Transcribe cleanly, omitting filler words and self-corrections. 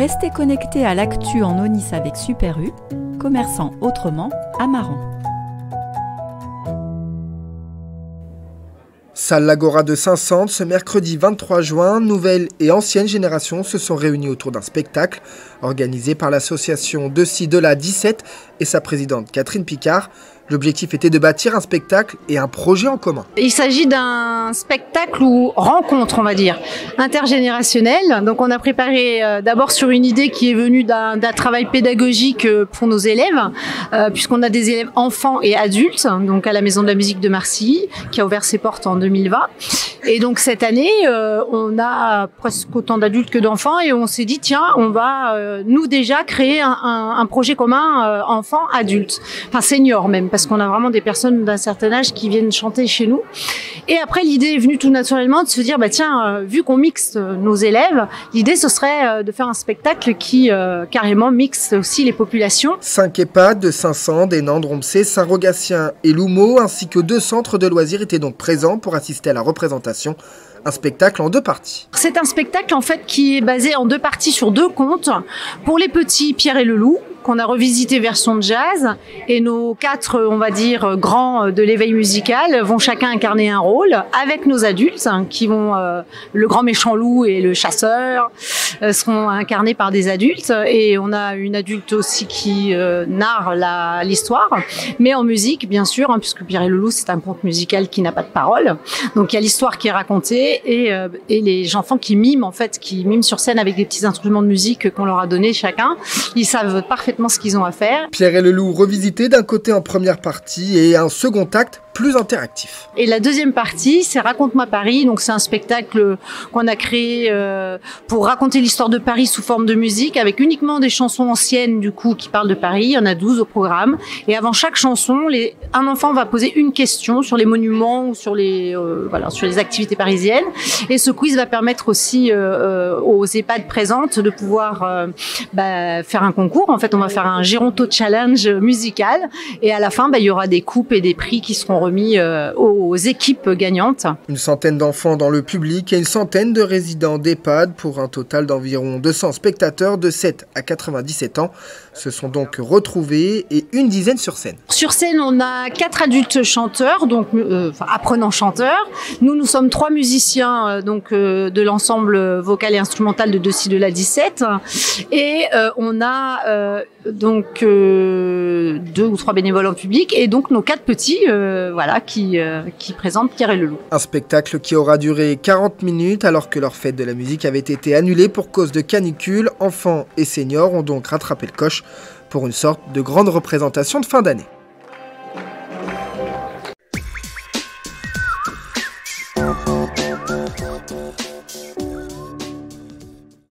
Restez connectés à l'actu en Aunis avec Super U, commerçant autrement à Maran. Salle l'Agora de Saint-Saëns, ce mercredi 23 juin, nouvelle et ancienne génération se sont réunies autour d'un spectacle organisé par l'association De Ci De Là 17 et sa présidente Catherine Picard. L'objectif était de bâtir un spectacle et un projet en commun. Il s'agit d'un spectacle ou rencontre, on va dire, intergénérationnelle. Donc on a préparé d'abord sur une idée qui est venue d'un travail pédagogique pour nos élèves, puisqu'on a des élèves enfants et adultes, donc à la Maison de la Musique de Marcilly, qui a ouvert ses portes en 2020. Et donc cette année, on a presque autant d'adultes que d'enfants et on s'est dit, tiens, on va nous déjà créer un projet commun enfants-adultes, enfin seniors même, parce qu'on a vraiment des personnes d'un certain âge qui viennent chanter chez nous. Et après, l'idée est venue tout naturellement de se dire, bah tiens, vu qu'on mixe nos élèves, l'idée ce serait de faire un spectacle qui carrément mixe aussi les populations. 5 EHPAD de Saint-Saëns, des Nandromsé, Saint-Rogatien et Loumeau, ainsi que 2 centres de loisirs étaient donc présents pour assister à la représentation. Un spectacle en 2 parties. C'est un spectacle en fait qui est basé en 2 parties sur 2 contes. Pour les petits, Pierre et le loup, qu'on a revisité version jazz, et nos 4, on va dire, grands de l'éveil musical vont chacun incarner un rôle avec nos adultes qui vont, le grand méchant loup et le chasseur seront incarnés par des adultes, et on a une adulte aussi qui narre l'histoire, mais en musique bien sûr, puisque Pierre et le loup c'est un conte musical qui n'a pas de parole, donc il y a l'histoire qui est racontée et les enfants qui miment sur scène avec des petits instruments de musique qu'on leur a donnés chacun, ils savent parfaitement ce qu'ils ont à faire. Pierre et le loup revisité d'un côté en première partie et un second acte plus interactif. Et la deuxième partie, c'est Raconte-moi Paris. Donc c'est un spectacle qu'on a créé pour raconter l'histoire de Paris sous forme de musique, avec uniquement des chansons anciennes du coup qui parlent de Paris. Il y en a 12 au programme. Et avant chaque chanson, un enfant va poser une question sur les monuments ou sur les activités parisiennes. Et ce quiz va permettre aussi aux EHPAD présentes de pouvoir faire un concours. En fait, on va faire un Géronto Challenge musical. Et à la fin, il y aura des coupes et des prix qui seront remis aux équipes gagnantes. Une centaine d'enfants dans le public et une centaine de résidents d'EHPAD pour un total d'environ 200 spectateurs de 7 à 97 ans se sont donc retrouvés et une dizaine sur scène. Sur scène, on a 4 adultes chanteurs, donc apprenants chanteurs. Nous sommes 3 musiciens de l'ensemble vocal et instrumental de Ci De Là 17 et on a 2 ou 3 bénévoles en public et donc nos 4 petits qui présentent Pierre et le loup. Un spectacle qui aura duré 40 minutes alors que leur fête de la musique avait été annulée pour cause de canicule. Enfants et seniors ont donc rattrapé le coche pour une sorte de grande représentation de fin d'année.